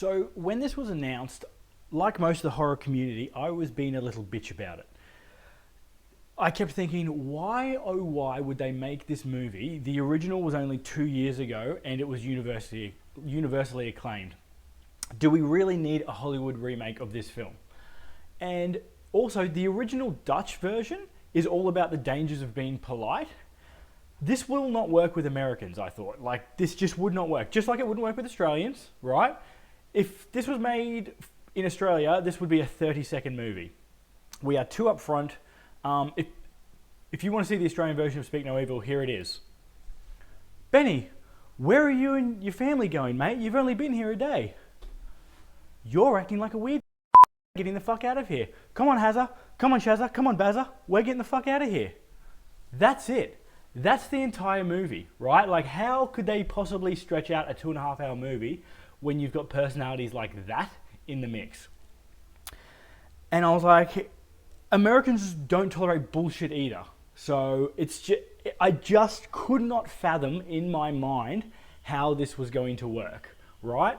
So when this was announced, like most of the horror community, I was being a little bitch about it. I kept thinking, why oh why would they make this movie? The original was only 2 years ago and it was universally acclaimed. Do we really need a Hollywood remake of this film? And also, the original Dutch version is all about the dangers of being polite. This will not work with Americans, I thought. Like, this just would not work. Just like it wouldn't work with Australians, right? If this was made in Australia, this would be a 30-second movie. We are too upfront. If you want to see the Australian version of Speak No Evil, here it is. Benny, where are you and your family going, mate? You've only been here a day. You're acting like a weird getting the fuck out of here. Come on, Hazza. Come on, Shazza. Come on, Bazza. We're getting the fuck out of here. That's it. That's the entire movie, right? Like, how could they possibly stretch out a 2.5-hour movie when you've got personalities like that in the mix? And I was like, Americans don't tolerate bullshit either. So I just could not fathom in my mind how this was going to work, right?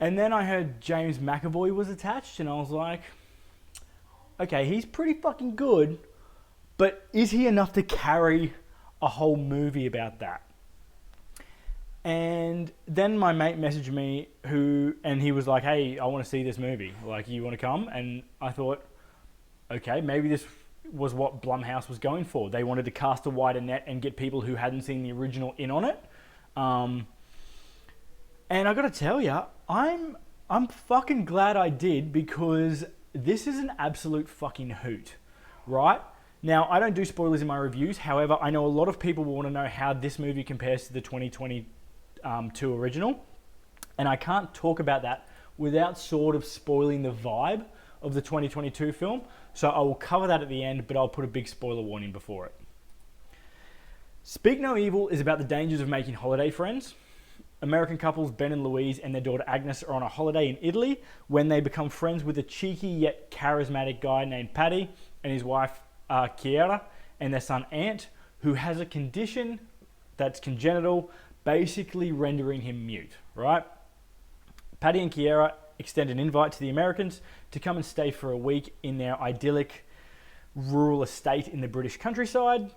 And then I heard James McAvoy was attached, and I was like, okay, he's pretty fucking good, but is he enough to carry a whole movie about that? And then my mate messaged me and he was like, hey, I want to see this movie. Like, you want to come? And I thought, okay, maybe this was what Blumhouse was going for. They wanted to cast a wider net and get people who hadn't seen the original in on it. And I got to tell you, I'm fucking glad I did, because this is an absolute fucking hoot, right? Now, I don't do spoilers in my reviews. However, I know a lot of people will want to know how this movie compares to the 2022 original. And I can't talk about that without sort of spoiling the vibe of the 2022 film. So I will cover that at the end, but I'll put a big spoiler warning before it. Speak No Evil is about the dangers of making holiday friends. American couples Ben and Louise and their daughter Agnes are on a holiday in Italy when they become friends with a cheeky yet charismatic guy named Paddy and his wife Chiara and their son Ant, who has a condition that's congenital, basically rendering him mute, right? Paddy and Chiara extend an invite to the Americans to come and stay for a week in their idyllic rural estate in the British countryside.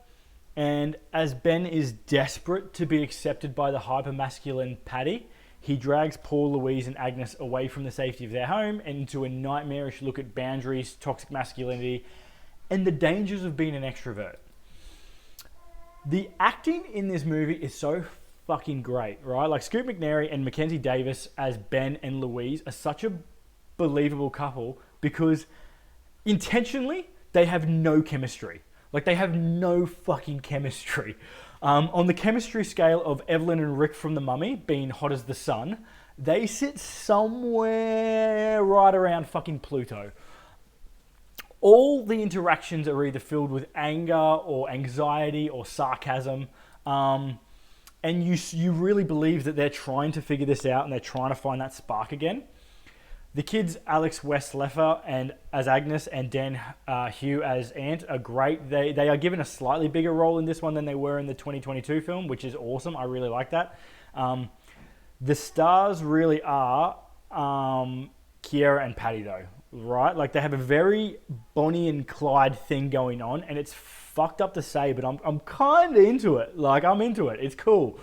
And as Ben is desperate to be accepted by the hyper-masculine Paddy, he drags poor Louise and Agnes away from the safety of their home and into a nightmarish look at boundaries, toxic masculinity, and the dangers of being an extrovert. The acting in this movie is so fucking great, right? Like, Scoot McNairy and Mackenzie Davis as Ben and Louise are such a believable couple because intentionally they have no chemistry. Like, they have no fucking chemistry. On the chemistry scale of Evelyn and Rick from The Mummy being hot as the sun, they sit somewhere right around fucking Pluto. All the interactions are either filled with anger or anxiety or sarcasm. And you really believe that they're trying to figure this out and they're trying to find that spark again. The kids, Alex West Leffer and as Agnes and Dan Hugh as Ant, are great. They are given a slightly bigger role in this one than they were in the 2022 film, which is awesome. I really like that. The stars really are Chiara and Paddy, though, right? Like, they have a very Bonnie and Clyde thing going on, and it's fucked up to say, but I'm kind of into it. Like, I'm into it. It's cool.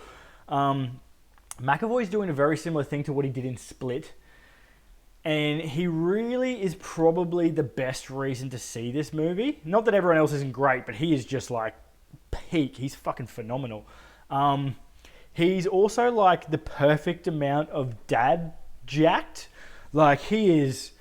McAvoy's doing a very similar thing to what he did in Split. And he really is probably the best reason to see this movie. Not that everyone else isn't great, but he is just like peak. He's fucking phenomenal. He's also like the perfect amount of dad jacked. Like, he is,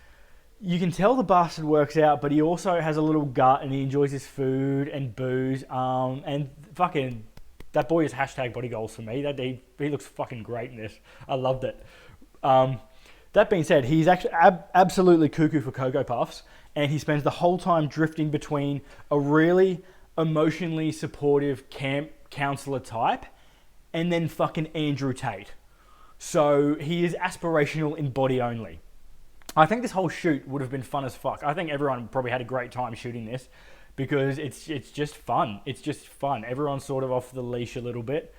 you can tell the bastard works out, but he also has a little gut and he enjoys his food and booze. And fucking, that boy is hashtag body goals for me. He looks fucking great in this. I loved it. That being said, he's actually absolutely cuckoo for Cocoa Puffs, and he spends the whole time drifting between a really emotionally supportive camp counselor type and then fucking Andrew Tate. So he is aspirational in body only. I think this whole shoot would have been fun as fuck. I think everyone probably had a great time shooting this because it's just fun. It's just fun. Everyone's sort of off the leash a little bit.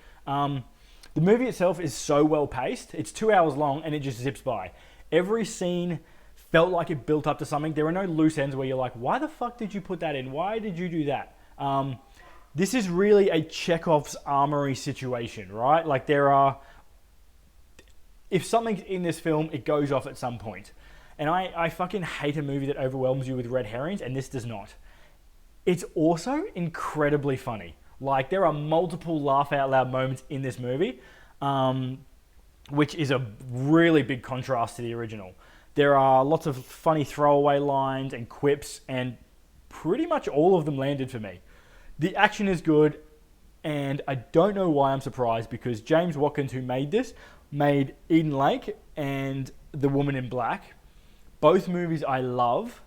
The movie itself is so well paced. It's 2 hours long and it just zips by. Every scene felt like it built up to something. There are no loose ends where you're like, why the fuck did you put that in? Why did you do that? This is really a Chekhov's armory situation, right? Like if something's in this film, it goes off at some point. And I fucking hate a movie that overwhelms you with red herrings, and this does not. It's also incredibly funny. Like, there are multiple laugh out loud moments in this movie, which is a really big contrast to the original. There are lots of funny throwaway lines and quips, and pretty much all of them landed for me. The action is good, and I don't know why I'm surprised, because James Watkins, who made this, made Eden Lake and The Woman in Black. Both movies I love,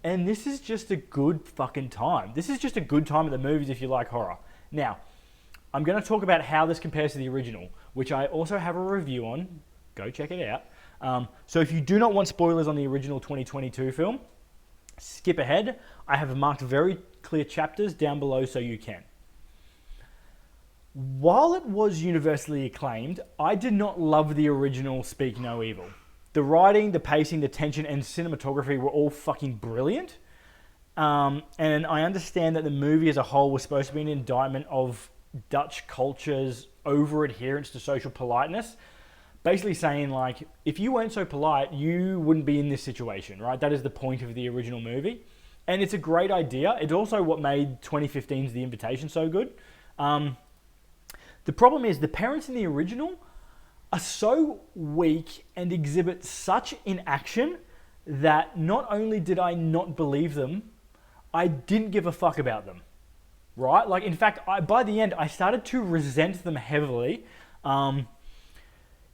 and this is just a good fucking time. This is just a good time at the movies if you like horror. Now, I'm going to talk about how this compares to the original, which I also have a review on. Go check it out. So if you do not want spoilers on the original 2022 film, skip ahead. I have marked very clear chapters down below so you can. While it was universally acclaimed, I did not love the original Speak No Evil. The writing, the pacing, the tension, and cinematography were all fucking brilliant. And I understand that the movie as a whole was supposed to be an indictment of Dutch culture's over-adherence to social politeness. Basically saying, like, if you weren't so polite, you wouldn't be in this situation, right? That is the point of the original movie. And it's a great idea. It's also what made 2015's The Invitation so good. The problem is the parents in the original are so weak and exhibit such inaction that not only did I not believe them, I didn't give a fuck about them, right? Like, in fact, by the end, I started to resent them heavily.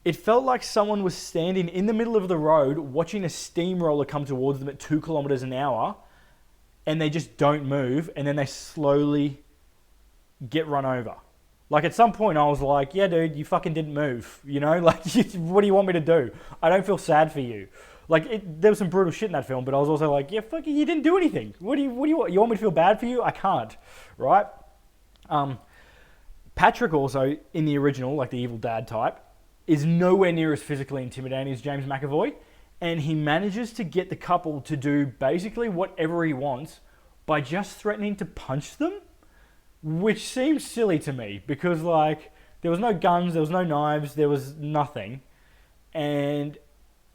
It felt like someone was standing in the middle of the road watching a steamroller come towards them at 2 kilometers an hour, and they just don't move, and then they slowly get run over. Like, at some point, I was like, yeah, dude, you fucking didn't move, you know? Like, what do you want me to do? I don't feel sad for you. Like, there was some brutal shit in that film, but I was also like, yeah, fuck you didn't do anything. What do you want? You want me to feel bad for you? I can't, right? Patrick also, in the original, like the evil dad type, is nowhere near as physically intimidating as James McAvoy, and he manages to get the couple to do basically whatever he wants by just threatening to punch them, which seems silly to me, because, like, there was no guns, there was no knives, there was nothing. And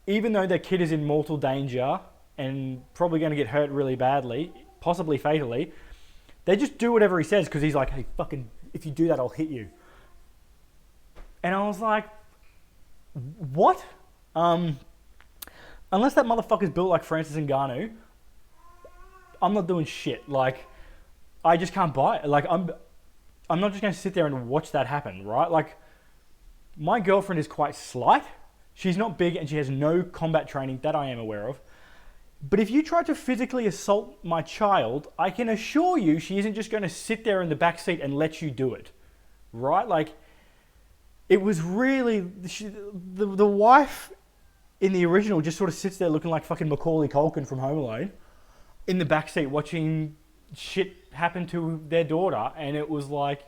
even though their kid is in mortal danger and probably going to get hurt really badly, possibly fatally, they just do whatever he says, because he's like, hey, fucking, if you do that, I'll hit you. And I was like, what? Unless that motherfucker's built like Francis Ngannou, I'm not doing shit. Like, I just can't buy it. Like, I'm not just going to sit there and watch that happen, right? Like, my girlfriend is quite slight. She's not big and she has no combat training that I am aware of. But if you try to physically assault my child, I can assure you she isn't just going to sit there in the back seat and let you do it, right? Like, it was really... The wife in the original just sort of sits there looking like fucking Macaulay Culkin from Home Alone in the back seat watching shit happen to their daughter, and it was like,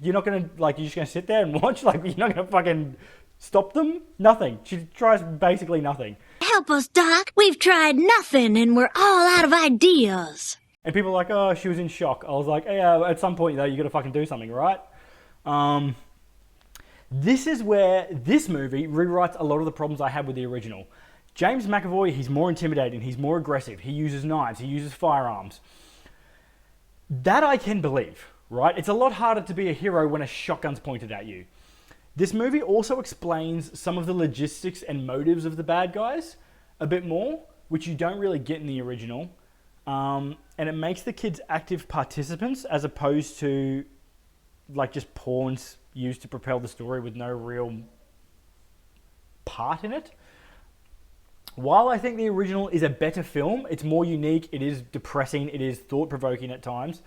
you're not gonna, like, you're just gonna sit there and watch? Like, you're not gonna fucking stop them? Nothing. She tries basically nothing. Help us, Doc. We've tried nothing and we're all out of ideas. And people are like, oh, she was in shock. I was like, yeah, at some point though, you gotta fucking do something, right? This is where this movie rewrites a lot of the problems I had with the original. James McAvoy, he's more intimidating, he's more aggressive, he uses knives, he uses firearms. That I can believe, right? It's a lot harder to be a hero when a shotgun's pointed at you. This movie also explains some of the logistics and motives of the bad guys a bit more, which you don't really get in the original. And it makes the kids active participants as opposed to, like, just pawns used to propel the story with no real part in it. While I think the original is a better film, it's more unique, it is depressing, it is thought-provoking at times.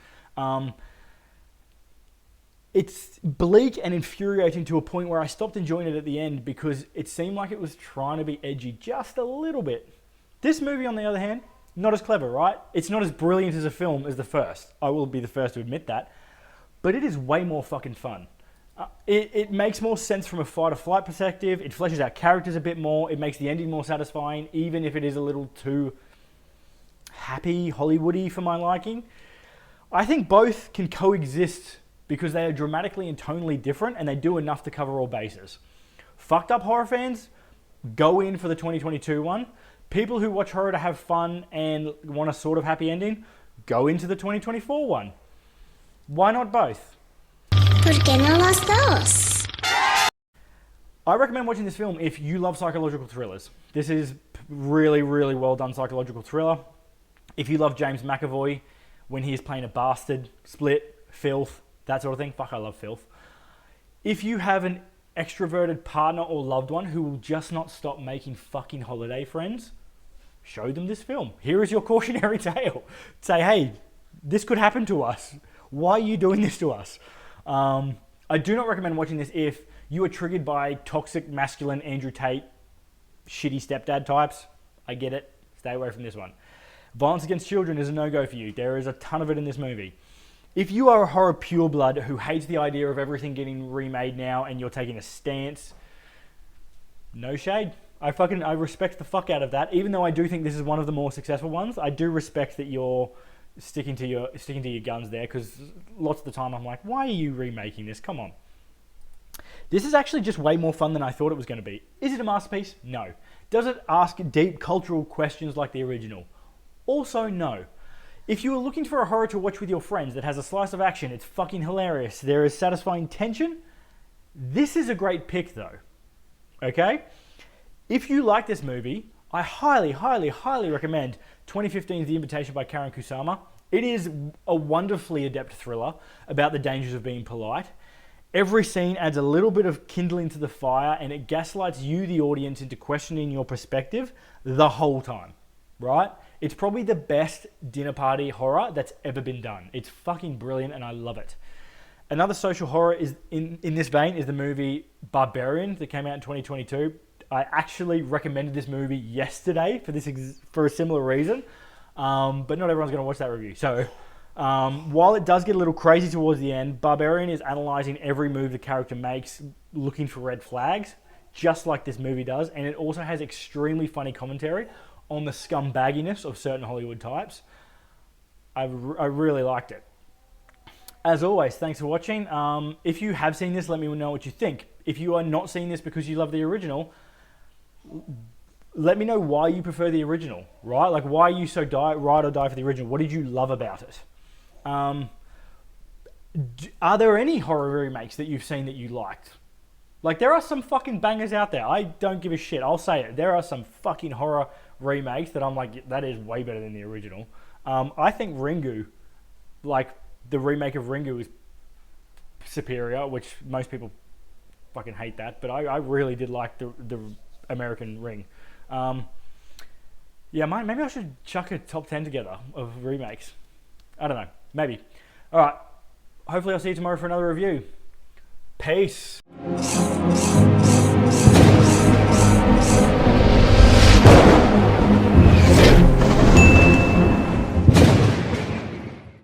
It's bleak and infuriating to a point where I stopped enjoying it at the end because it seemed like it was trying to be edgy just a little bit. This movie, on the other hand, not as clever, right? It's not as brilliant as a film as the first. I will be the first to admit that. But it is way more fucking fun. It makes more sense from a fight or flight perspective. It fleshes out characters a bit more. It makes the ending more satisfying, even if it is a little too happy, Hollywoody for my liking. I think both can coexist because they are dramatically and tonally different, and they do enough to cover all bases. Fucked up horror fans, go in for the 2022 one. People who watch horror to have fun and want a sort of happy ending, go into the 2024 one. Why not both? ¿Por qué no los dos? I recommend watching this film if you love psychological thrillers. This is really, really well done psychological thriller. If you love James McAvoy when he is playing a bastard, Split, Filth, that sort of thing. Fuck, I love Filth. If you have an extroverted partner or loved one who will just not stop making fucking holiday friends, show them this film. Here is your cautionary tale. Say, hey, this could happen to us. Why are you doing this to us? I do not recommend watching this if you are triggered by toxic, masculine, Andrew Tate, shitty stepdad types. I get it. Stay away from this one. Violence against children is a no-go for you. There is a ton of it in this movie. If you are a horror pureblood who hates the idea of everything getting remade now and you're taking a stance, no shade. I respect the fuck out of that. Even though I do think this is one of the more successful ones, I do respect that you're sticking to your guns there, because lots of the time I'm like, why are you remaking this? Come on. This is actually just way more fun than I thought it was going to be. Is it a masterpiece? No. Does it ask deep cultural questions like the original? Also, no. If you are looking for a horror to watch with your friends that has a slice of action, it's fucking hilarious, there is satisfying tension, this is a great pick though. Okay? If you like this movie, I highly, highly, highly recommend 2015's The Invitation by Karen Kusama. It is a wonderfully adept thriller about the dangers of being polite. Every scene adds a little bit of kindling to the fire, and it gaslights you, the audience, into questioning your perspective the whole time, right? It's probably the best dinner party horror that's ever been done. It's fucking brilliant, and I love it. Another social horror is in this vein is the movie Barbarian that came out in 2022. I actually recommended this movie yesterday for a similar reason, but not everyone's going to watch that review. So while it does get a little crazy towards the end, Barbarian is analysing every move the character makes, looking for red flags, just like this movie does, and it also has extremely funny commentary on the scumbagginess of certain Hollywood types. I really liked it. As always, thanks for watching. If you have seen this, let me know what you think. If you are not seeing this because you love the original, let me know why you prefer the original, right? Like, why are you so ride or die for the original? What did you love about it? Are there any horror remakes that you've seen that you liked? Like, there are some fucking bangers out there. I don't give a shit. I'll say it. There are some fucking horror remakes that I'm like, that is way better than the original. I think Ringu, like, the remake of Ringu is superior, which most people fucking hate that, but I really did like the American Ring. Yeah, maybe I should chuck a top 10 together of remakes. I don't know. Maybe. All right. Hopefully I'll see you tomorrow for another review. Peace.